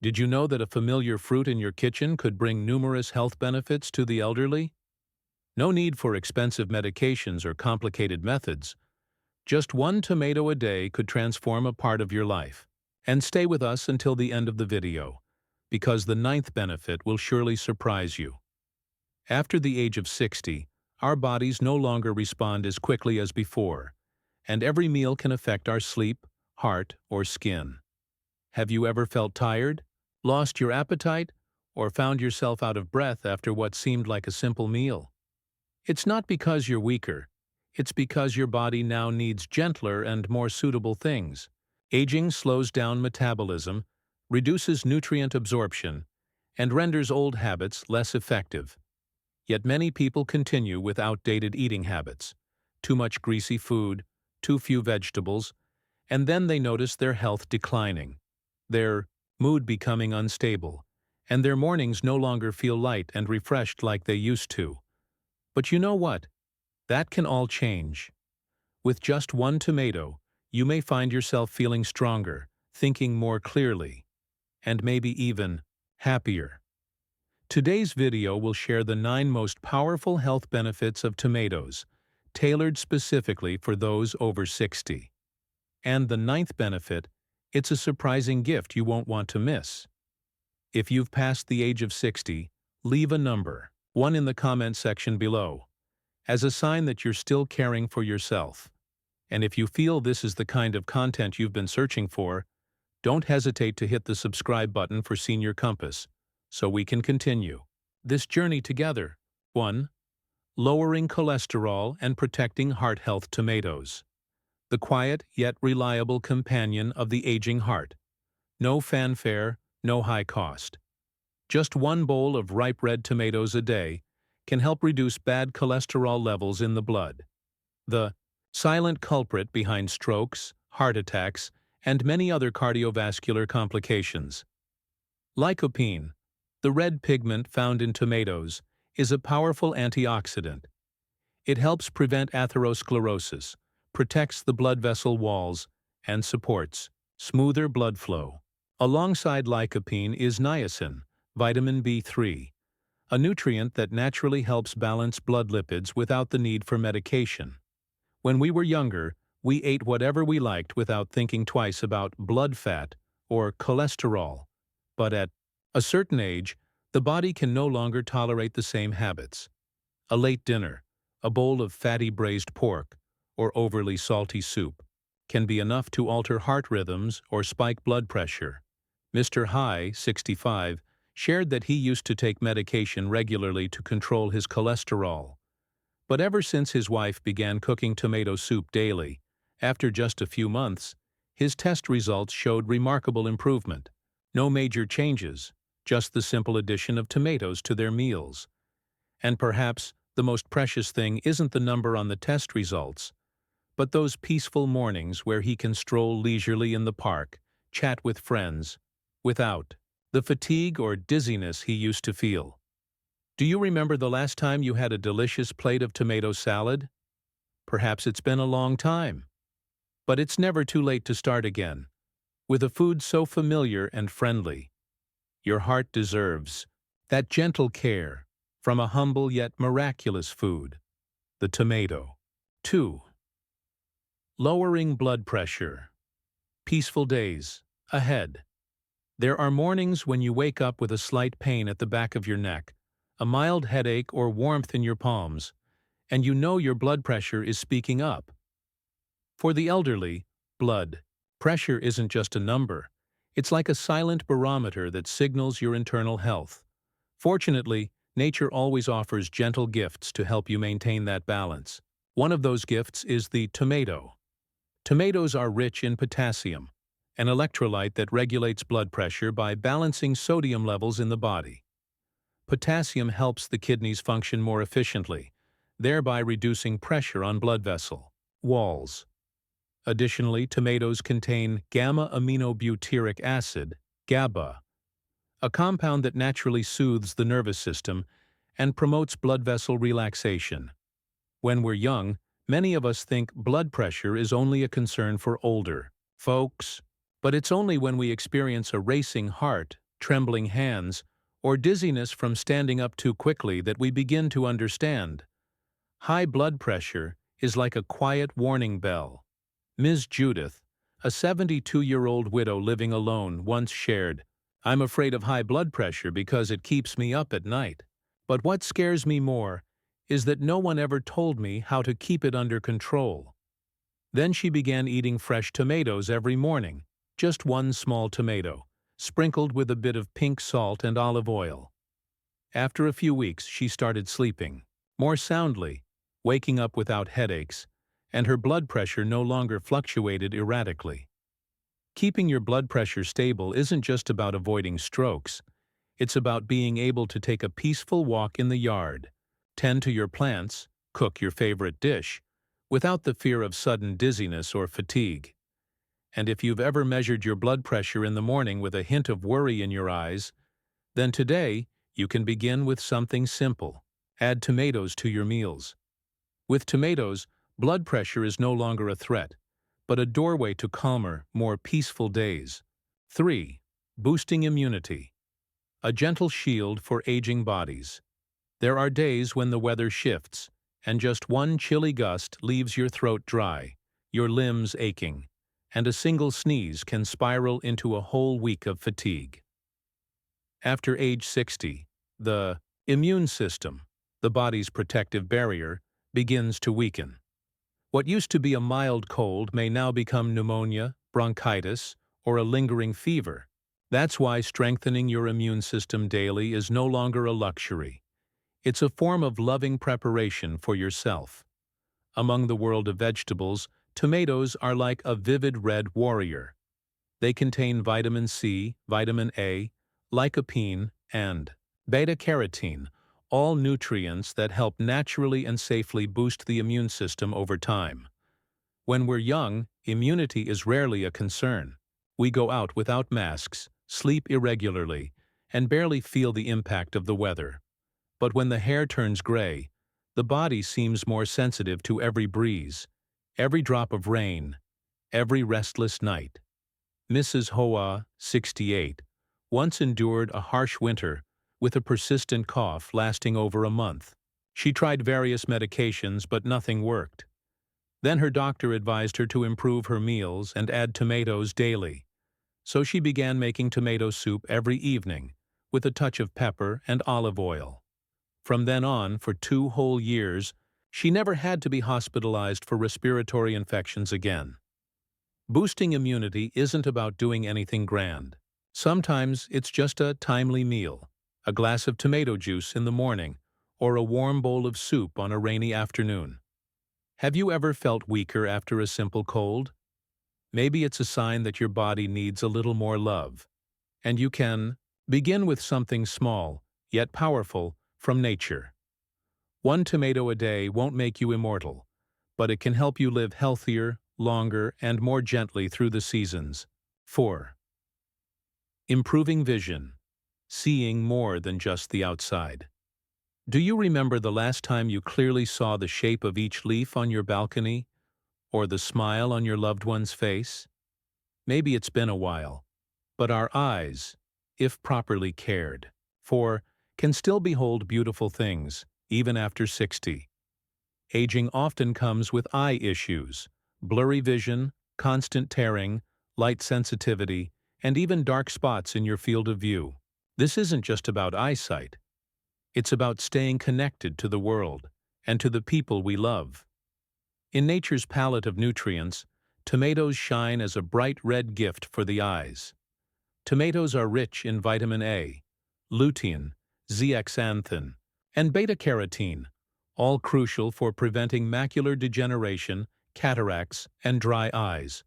Did you know that a familiar fruit in your kitchen could bring numerous health benefits to the elderly? No need for expensive medications or complicated methods. Just one tomato a day could transform a part of your life. And stay with us until the end of the video, because the ninth benefit will surely surprise you. After the age of 60, our bodies no longer respond as quickly as before, and every meal can affect our sleep, heart, or skin. Have you ever felt tired, lost your appetite, or found yourself out of breath after what seemed like a simple meal? It's not because you're weaker. It's because your body now needs gentler and more suitable things. Aging slows down metabolism, reduces nutrient absorption, and renders old habits less effective. Yet many people continue with outdated eating habits, too much greasy food, too few vegetables, and then they notice their health declining, their mood becoming unstable, and their mornings no longer feel light and refreshed like they used to. But you know what? That can all change. With just one tomato, you may find yourself feeling stronger, thinking more clearly, and maybe even happier. Today's video will share the 9 most powerful health benefits of tomatoes, tailored specifically for those over 60. And the 9th benefit, it's a surprising gift you won't want to miss. If you've passed the age of 60, leave a number, 1 in the comment section below, as a sign that you're still caring for yourself. And if you feel this is the kind of content you've been searching for, don't hesitate to hit the subscribe button for Senior Compass, so we can continue this journey together. 1. Lowering cholesterol and protecting heart health. Tomatoes, the quiet yet reliable companion of the aging heart. No fanfare, no high cost. Just one bowl of ripe red tomatoes a day can help reduce bad cholesterol levels in the blood, the silent culprit behind strokes, heart attacks, and many other cardiovascular complications. Lycopene, the red pigment found in tomatoes, is a powerful antioxidant. It helps prevent atherosclerosis, protects the blood vessel walls, and supports smoother blood flow. Alongside lycopene is niacin, vitamin B3, a nutrient that naturally helps balance blood lipids without the need for medication. When we were younger, we ate whatever we liked without thinking twice about blood fat or cholesterol. But at a certain age, the body can no longer tolerate the same habits. A late dinner, a bowl of fatty braised pork, or overly salty soup can be enough to alter heart rhythms or spike blood pressure. Mr. High, 65, shared that he used to take medication regularly to control his cholesterol. But ever since his wife began cooking tomato soup daily, after just a few months, his test results showed remarkable improvement. No major changes, just the simple addition of tomatoes to their meals. And perhaps the most precious thing isn't the number on the test results, but those peaceful mornings where he can stroll leisurely in the park, chat with friends, without the fatigue or dizziness he used to feel. Do you remember the last time you had a delicious plate of tomato salad? Perhaps it's been a long time. But it's never too late to start again, with a food so familiar and friendly. Your heart deserves that gentle care from a humble yet miraculous food, the tomato. 2. Lowering blood pressure. Peaceful days ahead. There are mornings when you wake up with a slight pain at the back of your neck, a mild headache or warmth in your palms, and you know your blood pressure is speaking up. For the elderly, blood pressure isn't just a number. It's like a silent barometer that signals your internal health. Fortunately, nature always offers gentle gifts to help you maintain that balance. One of those gifts is the tomato. Tomatoes are rich in potassium, an electrolyte that regulates blood pressure by balancing sodium levels in the body. Potassium helps the kidneys function more efficiently, thereby reducing pressure on blood vessel walls. Additionally, tomatoes contain gamma-aminobutyric acid, GABA, a compound that naturally soothes the nervous system and promotes blood vessel relaxation. When we're young, many of us think blood pressure is only a concern for older folks, but it's only when we experience a racing heart, trembling hands, or dizziness from standing up too quickly that we begin to understand. High blood pressure is like a quiet warning bell. Ms. Judith, a 72-year-old widow living alone, once shared, "I'm afraid of high blood pressure because it keeps me up at night. But what scares me more is that no one ever told me how to keep it under control." Then she began eating fresh tomatoes every morning, just one small tomato, sprinkled with a bit of pink salt and olive oil. After a few weeks, she started sleeping more soundly, waking up without headaches, and her blood pressure no longer fluctuated erratically. Keeping your blood pressure stable isn't just about avoiding strokes. It's about being able to take a peaceful walk in the yard, tend to your plants, cook your favorite dish, without the fear of sudden dizziness or fatigue. And if you've ever measured your blood pressure in the morning with a hint of worry in your eyes, then today you can begin with something simple. Add tomatoes to your meals. With tomatoes, blood pressure is no longer a threat, but a doorway to calmer, more peaceful days. 3. Boosting immunity. A gentle shield for aging bodies. There are days when the weather shifts, and just one chilly gust leaves your throat dry, your limbs aching, and a single sneeze can spiral into a whole week of fatigue. After age 60, the immune system, the body's protective barrier, begins to weaken. What used to be a mild cold may now become pneumonia, bronchitis, or a lingering fever. That's why strengthening your immune system daily is no longer a luxury. It's a form of loving preparation for yourself. Among the world of vegetables, tomatoes are like a vivid red warrior. They contain vitamin C, vitamin A, lycopene, and beta-carotene, all nutrients that help naturally and safely boost the immune system over time. When we're young, immunity is rarely a concern. We go out without masks, sleep irregularly, and barely feel the impact of the weather. But when the hair turns gray, the body seems more sensitive to every breeze, every drop of rain, every restless night. Mrs. Hoa, 68, once endured a harsh winter with a persistent cough lasting over a month. She tried various medications, but nothing worked. Then her doctor advised her to improve her meals and add tomatoes daily. So she began making tomato soup every evening, with a touch of pepper and olive oil. From then on, for 2 whole years, she never had to be hospitalized for respiratory infections again. Boosting immunity isn't about doing anything grand. Sometimes it's just a timely meal, a glass of tomato juice in the morning, or a warm bowl of soup on a rainy afternoon. Have you ever felt weaker after a simple cold? Maybe it's a sign that your body needs a little more love. And you can begin with something small, yet powerful, from nature. 1 tomato a day won't make you immortal, but it can help you live healthier, longer, and more gently through the seasons. 4. Improving vision. Seeing more than just the outside. Do you remember the last time you clearly saw the shape of each leaf on your balcony, or the smile on your loved one's face? Maybe it's been a while, but our eyes, if properly cared for, can still behold beautiful things, even after 60. Aging often comes with eye issues, blurry vision, constant tearing, light sensitivity, and even dark spots in your field of view. This isn't just about eyesight. It's about staying connected to the world and to the people we love. In nature's palette of nutrients, tomatoes shine as a bright red gift for the eyes. Tomatoes are rich in vitamin A, lutein, zeaxanthin, and beta-carotene, all crucial for preventing macular degeneration, cataracts, and dry eyes.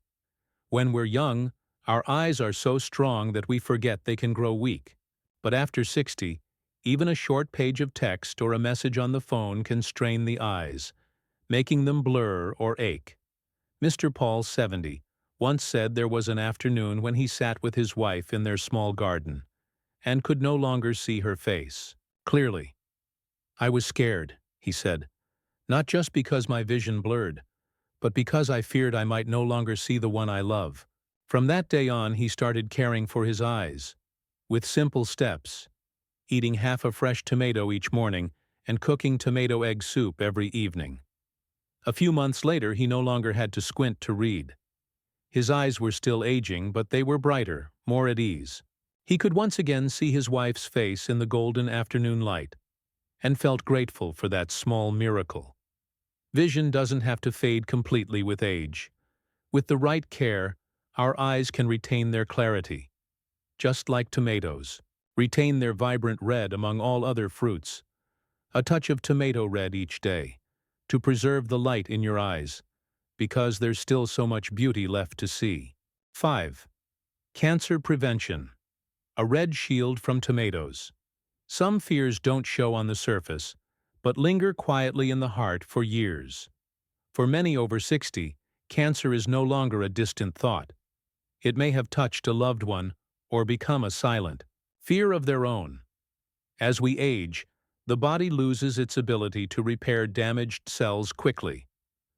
When we're young, our eyes are so strong that we forget they can grow weak. But after 60, even a short page of text or a message on the phone can strain the eyes, making them blur or ache. Mr. Paul, 70, once said there was an afternoon when he sat with his wife in their small garden and could no longer see her face clearly. "I was scared," he said, "not just because my vision blurred, but because I feared I might no longer see the one I love." From that day on, he started caring for his eyes. with simple steps, eating half a fresh tomato each morning and cooking tomato egg soup every evening. A few months later, he no longer had to squint to read. His eyes were still aging, but they were brighter, more at ease. He could once again see his wife's face in the golden afternoon light, and felt grateful for that small miracle. Vision doesn't have to fade completely with age. With the right care, our eyes can retain their clarity, just like tomatoes. Retain their vibrant red among all other fruits. A touch of tomato red each day, to preserve the light in your eyes, because there's still so much beauty left to see. 5. Cancer prevention. A red shield from tomatoes. Some fears don't show on the surface, but linger quietly in the heart for years. For many over 60, cancer is no longer a distant thought. It may have touched a loved one or become a silent fear of their own. As we age, the body loses its ability to repair damaged cells quickly.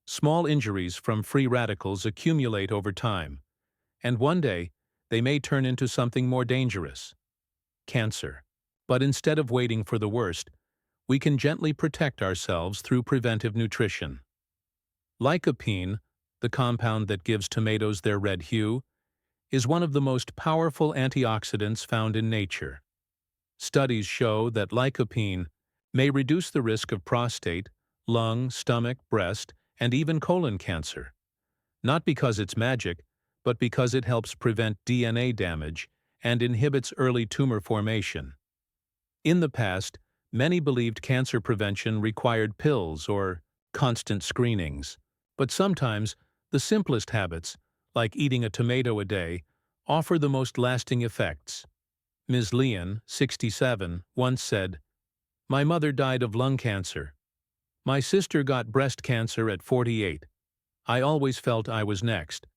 Small injuries from free radicals accumulate over time, and one day they may turn into something more dangerous: cancer. But instead of waiting for the worst, we can gently protect ourselves through preventive nutrition. Lycopene, the compound that gives tomatoes their red hue, is one of the most powerful antioxidants found in nature. Studies show that lycopene may reduce the risk of prostate, lung, stomach, breast, and even colon cancer. Not because it's magic, but because it helps prevent DNA damage and inhibits early tumor formation. In the past, many believed cancer prevention required pills or constant screenings, but sometimes the simplest habits, like eating a tomato a day, offer the most lasting effects. Ms. Leon, 67, once said, "My mother died of lung cancer. My sister got breast cancer at 48. I always felt I was next.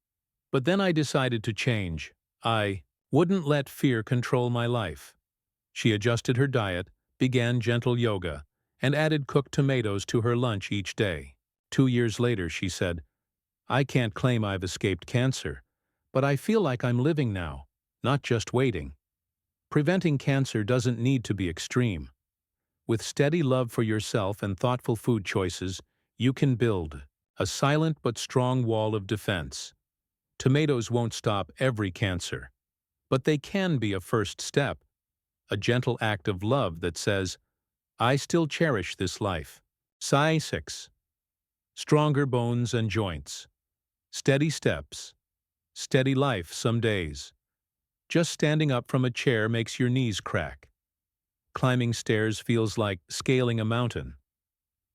But then I decided to change. I wouldn't let fear control my life." She adjusted her diet, began gentle yoga, and added cooked tomatoes to her lunch each day. 2 years later, she said, "I can't claim I've escaped cancer, but I feel like I'm living now, not just waiting." Preventing cancer doesn't need to be extreme. With steady love for yourself and thoughtful food choices, you can build a silent but strong wall of defense. Tomatoes won't stop every cancer, but they can be a first step, a gentle act of love that says, "I still cherish this life." 6. Stronger bones and joints. Steady steps. Steady life some days. Just standing up from a chair makes your knees crack. Climbing stairs feels like scaling a mountain.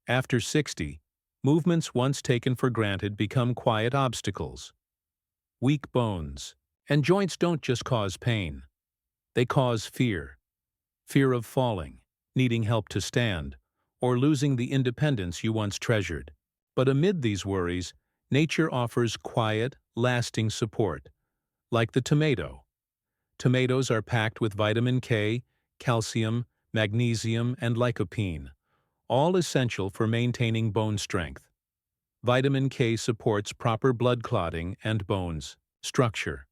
After 60, movements once taken for granted become quiet obstacles. Weak bones and joints don't just cause pain. They cause fear. Fear of falling, needing help to stand, or losing the independence you once treasured. But amid these worries, nature offers quiet, lasting support, like the tomato. Tomatoes are packed with vitamin K, calcium, magnesium, and lycopene, all essential for maintaining bone strength. Vitamin K supports proper blood clotting and bones structure.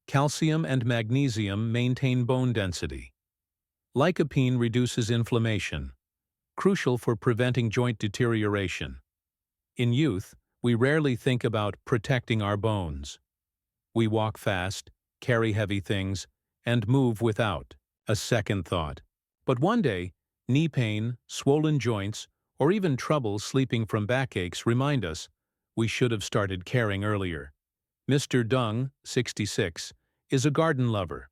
Calcium and magnesium maintain bone density. Lycopene reduces inflammation, crucial for preventing joint deterioration. In youth, we rarely think about protecting our bones. We walk fast, carry heavy things, and move without a second thought. But one day, knee pain, swollen joints, or even trouble sleeping from backaches remind us we should have started caring earlier. Mr. Dung, 66, is a garden lover,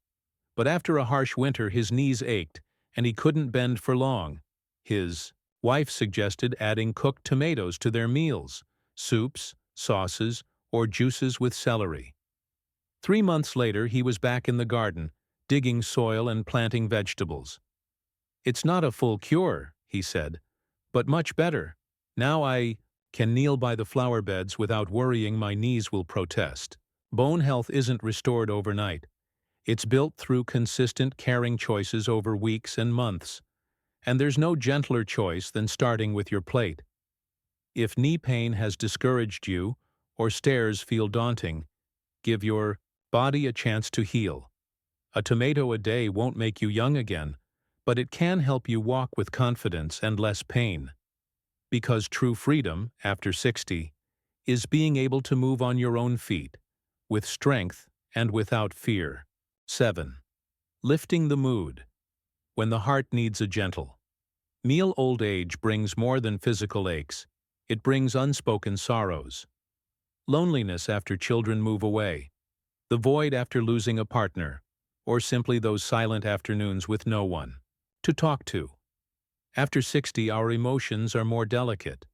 but after a harsh winter his knees ached and he couldn't bend for long. His wife suggested adding cooked tomatoes to their meals, soups, sauces, or juices with celery. 3 months later, he was back in the garden, digging soil and planting vegetables. "It's not a full cure," he said, "but much better. Now I can kneel by the flower beds without worrying my knees will protest." Bone health isn't restored overnight. It's built through consistent, caring choices over weeks and months. And there's no gentler choice than starting with your plate. If knee pain has discouraged you, or stairs feel daunting, give your body a chance to heal. A tomato a day won't make you young again, but it can help you walk with confidence and less pain. Because true freedom, after 60, is being able to move on your own feet, with strength and without fear. 7. Lifting the mood. When the heart needs a gentle. Meal old age brings more than physical aches. It brings unspoken sorrows. Loneliness after children move away. The void after losing a partner. Or simply those silent afternoons with no one to talk to. After 60, our emotions are more delicate.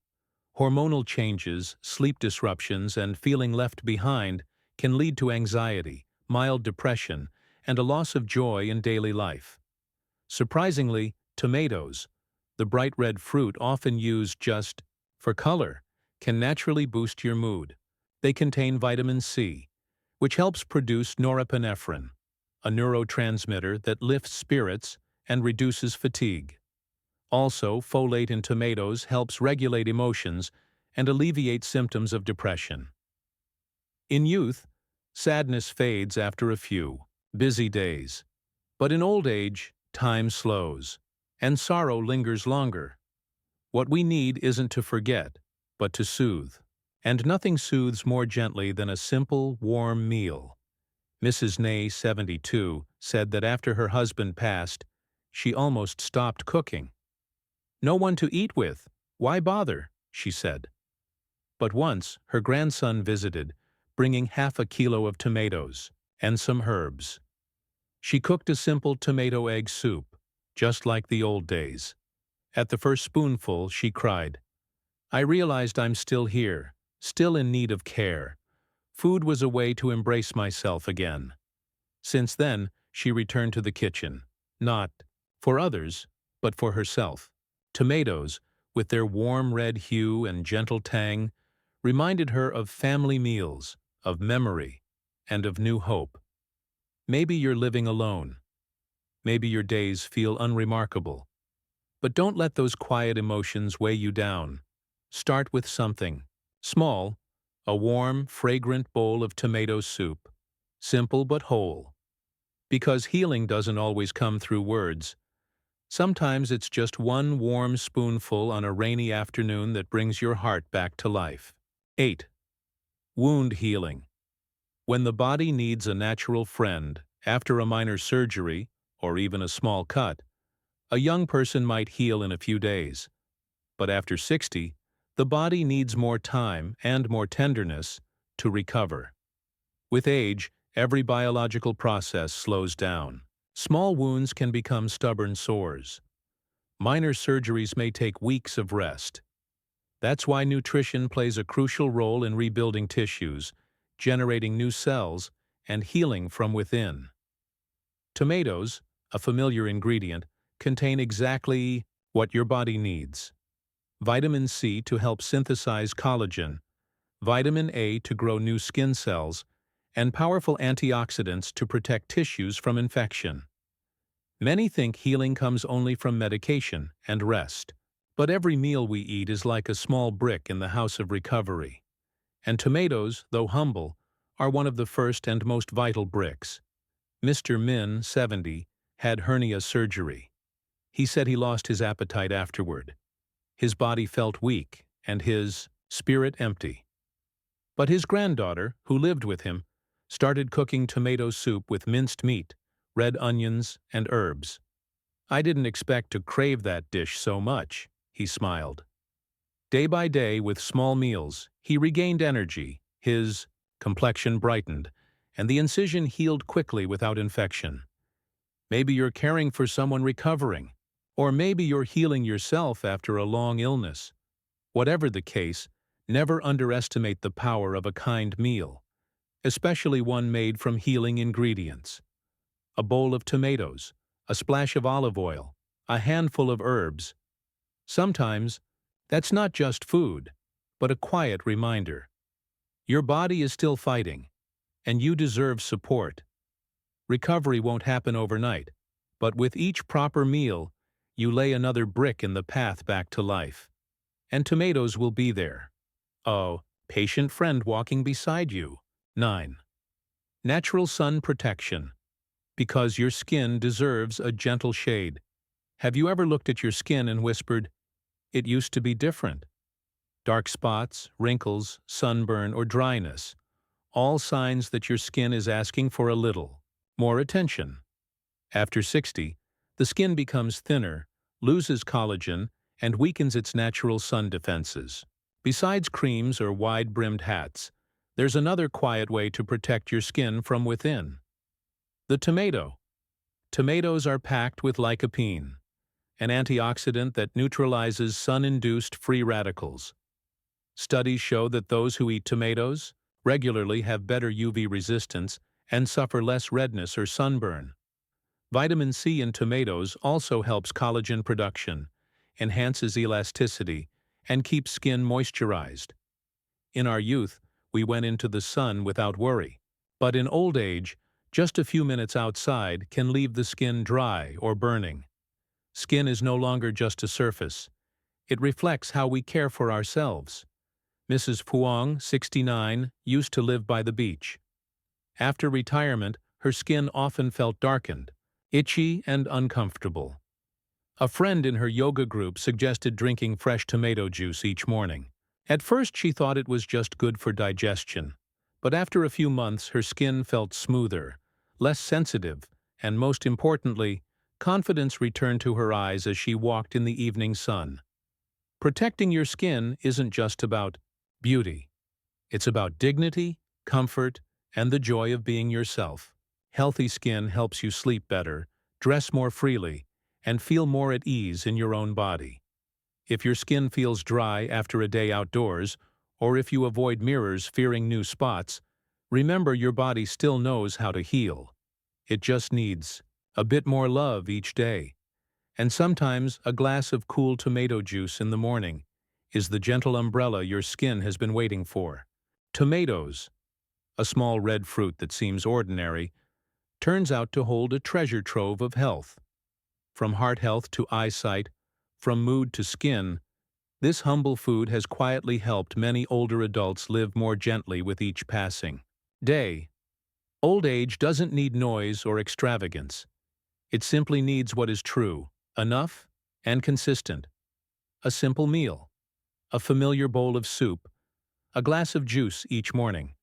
Hormonal changes, sleep disruptions, and feeling left behind can lead to anxiety, mild depression, and a loss of joy in daily life. Surprisingly, tomatoes, the bright red fruit often used just for color, can naturally boost your mood. They contain vitamin C, which helps produce norepinephrine, a neurotransmitter that lifts spirits and reduces fatigue. Also, folate in tomatoes helps regulate emotions and alleviate symptoms of depression. In youth, sadness fades after a few busy days. But in old age, time slows, and sorrow lingers longer. What we need isn't to forget, but to soothe. And nothing soothes more gently than a simple, warm meal. Mrs. Ney, 72, said that after her husband passed, she almost stopped cooking. "No one to eat with. Why bother?" she said. But once, her grandson visited, bringing half a kilo of tomatoes and some herbs. She cooked a simple tomato egg soup, just like the old days. At the first spoonful, she cried, "I realized I'm still here, still in need of care." Food was a way to embrace myself again. Since then, she returned to the kitchen, not for others, but for herself. Tomatoes, with their warm red hue and gentle tang, reminded her of family meals, of memory, and of new hope. Maybe you're living alone. Maybe your days feel unremarkable. But don't let those quiet emotions weigh you down. Start with something small, a warm, fragrant bowl of tomato soup, simple but whole. Because healing doesn't always come through words. Sometimes it's just one warm spoonful on a rainy afternoon that brings your heart back to life. 8. Wound healing. When the body needs a natural friend, after a minor surgery, or even a small cut, a young person might heal in a few days. But after 60, the body needs more time and more tenderness to recover. With age, every biological process slows down. Small wounds can become stubborn sores. Minor surgeries may take weeks of rest. That's why nutrition plays a crucial role in rebuilding tissues, generating new cells, and healing from within. Tomatoes, a familiar ingredient, contain exactly what your body needs. Vitamin C to help synthesize collagen, vitamin A to grow new skin cells, and powerful antioxidants to protect tissues from infection. Many think healing comes only from medication and rest. But every meal we eat is like a small brick in the house of recovery. And tomatoes, though humble, are one of the first and most vital bricks. Mr. Min, 70, had hernia surgery. He said he lost his appetite afterward. His body felt weak and his spirit empty. But his granddaughter, who lived with him, started cooking tomato soup with minced meat, red onions, and herbs. "I didn't expect to crave that dish so much," he smiled. Day by day, with small meals, he regained energy, his complexion brightened, and the incision healed quickly without infection. Maybe you're caring for someone recovering, or maybe you're healing yourself after a long illness. Whatever the case, never underestimate the power of a kind meal, especially one made from healing ingredients. A bowl of tomatoes, a splash of olive oil, a handful of herbs. Sometimes, that's not just food, but a quiet reminder. Your body is still fighting, and you deserve support. Recovery won't happen overnight, but with each proper meal, you lay another brick in the path back to life. And tomatoes will be there. A patient friend walking beside you. 9. Natural sun protection. because your skin deserves a gentle shade. Have you ever looked at your skin and whispered, "It used to be different"? Dark spots, wrinkles, sunburn, or dryness, all signs that your skin is asking for a little more attention. After 60, the skin becomes thinner, loses collagen, and weakens its natural sun defenses. Besides creams or wide-brimmed hats, there's another quiet way to protect your skin from within. The tomato. Tomatoes are packed with lycopene, an antioxidant that neutralizes sun-induced free radicals. Studies show that those who eat tomatoes regularly have better UV resistance and suffer less redness or sunburn. Vitamin C in tomatoes also helps collagen production, enhances elasticity, and keeps skin moisturized. In our youth, we went into the sun without worry. But in old age, just a few minutes outside can leave the skin dry or burning. Skin is no longer just a surface. It reflects how we care for ourselves. Mrs. Puong, 69, used to live by the beach. After retirement, her skin often felt darkened, itchy, and uncomfortable. A friend in her yoga group suggested drinking fresh tomato juice each morning. At first, she thought it was just good for digestion, but after a few months, her skin felt smoother, less sensitive, and most importantly, confidence returned to her eyes as she walked in the evening sun. Protecting your skin isn't just about beauty. It's about dignity, comfort, and the joy of being yourself. Healthy skin helps you sleep better, dress more freely, and feel more at ease in your own body. If your skin feels dry after a day outdoors, or if you avoid mirrors fearing new spots, remember your body still knows how to heal. It just needs a bit more love each day. And sometimes a glass of cool tomato juice in the morning is the gentle umbrella your skin has been waiting for. Tomatoes, a small red fruit that seems ordinary, turns out to hold a treasure trove of health. From heart health to eyesight, from mood to skin, this humble food has quietly helped many older adults live more gently with each passing day. Old age doesn't need noise or extravagance. It simply needs what is true, enough, and consistent. A simple meal, a familiar bowl of soup, a glass of juice each morning.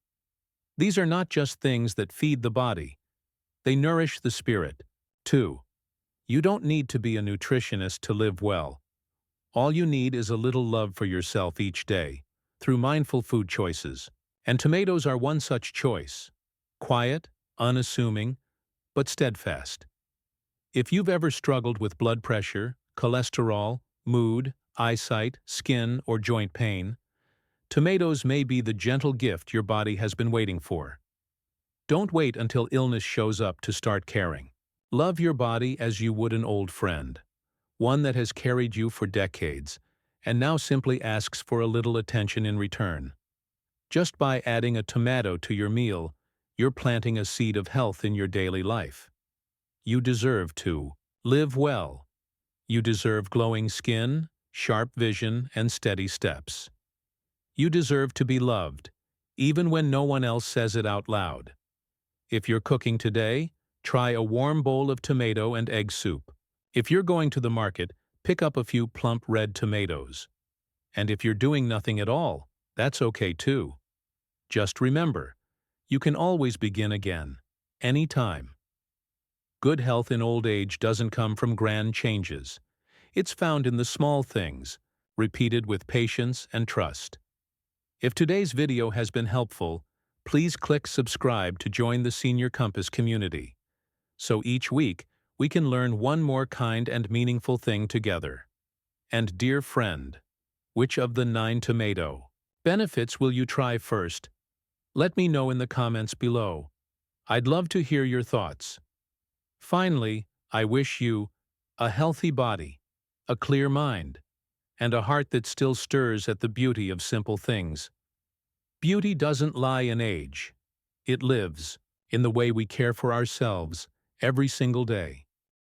These are not just things that feed the body. They nourish the spirit, too. You don't need to be a nutritionist to live well. All you need is a little love for yourself each day, through mindful food choices. And tomatoes are one such choice. Quiet, unassuming, but steadfast. If you've ever struggled with blood pressure, cholesterol, mood, eyesight, skin, or joint pain, tomatoes may be the gentle gift your body has been waiting for. Don't wait until illness shows up to start caring. Love your body as you would an old friend, one that has carried you for decades, and now simply asks for a little attention in return. Just by adding a tomato to your meal, you're planting a seed of health in your daily life. You deserve to live well. You deserve glowing skin, sharp vision, and steady steps. You deserve to be loved, even when no one else says it out loud. If you're cooking today, try a warm bowl of tomato and egg soup. If you're going to the market, pick up a few plump red tomatoes. And if you're doing nothing at all, that's okay too. Just remember, you can always begin again, anytime. Good health in old age doesn't come from grand changes. It's found in the small things, repeated with patience and trust. If today's video has been helpful, please click subscribe to join the Senior Compass community. So each week, we can learn one more kind and meaningful thing together. And dear friend, which of the 9 tomato benefits will you try first? Let me know in the comments below. I'd love to hear your thoughts. Finally, I wish you a healthy body, a clear mind, and a heart that still stirs at the beauty of simple things. Beauty doesn't lie in age. It lives in the way we care for ourselves every single day.